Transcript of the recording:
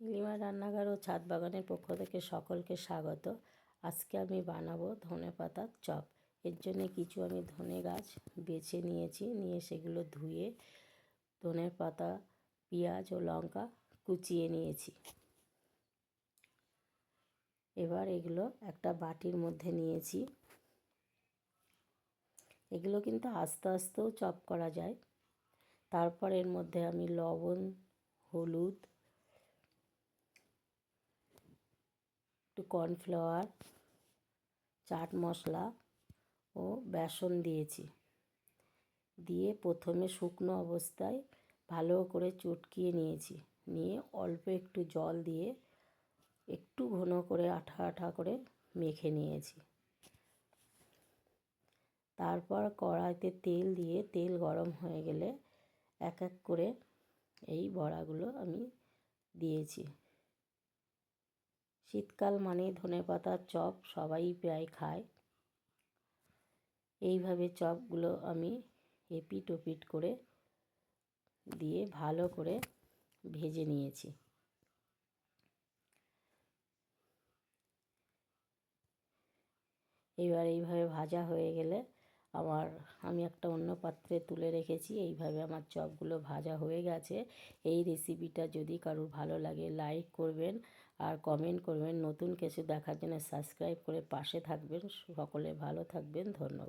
নীলিমা রান্নাঘর ও ছাদ বাগানের পক্ষ থেকে সকলকে স্বাগত। আজকে আমি বানাবো ধনেপাতার চপ। এর জন্য কিছু আমি ধনে গাছ বেছে নিয়েছি, নিয়ে সেগুলো ধুয়ে ধনের পাতা, পেঁয়াজ ও লঙ্কা কুচিয়ে নিয়েছি। এবার এগুলো একটা বাটির মধ্যে নিয়েছি। এগুলো কিন্তু আস্তে আস্তেও চপ করা যায়। তারপর এর মধ্যে আমি লবণ, হলুদ, একটু কর্নফ্লাওয়ার, চাট মশলা ও বেসন দিয়েছি। দিয়ে প্রথমে শুকনো অবস্থায় ভালো করে চটকিয়ে নিয়েছি, নিয়ে অল্প একটু জল দিয়ে একটু ঘন করে আঠা আঠা করে মেখে নিয়েছি। তারপর কড়াইতে তেল দিয়ে তেল গরম হয়ে গেলে এক এক করে এই বড়াগুলো আমি দিয়েছি। শীতকাল মানে ধনেপাতার চপ সবাই প্রায় খায়। এইভাবে চপগুলো আমি এপিট ওপিট করে দিয়ে ভালো করে ভেজে নিয়েছি। এবার এইভাবে ভাজা হয়ে গেলে আমি একটা অন্য পাত্রে তুলে রেখেছি। এইভাবে আমার চপগুলো ভাজা হয়ে গেছে। এই রেসিপিটা যদি কারোর ভালো লাগে লাইক করবেন আর কমেন্ট করবেন। নতুন কিছু দেখার জন্য সাবস্ক্রাইব করে পাশে থাকবেন। সকলে ভালো থাকবেন। ধন্যবাদ।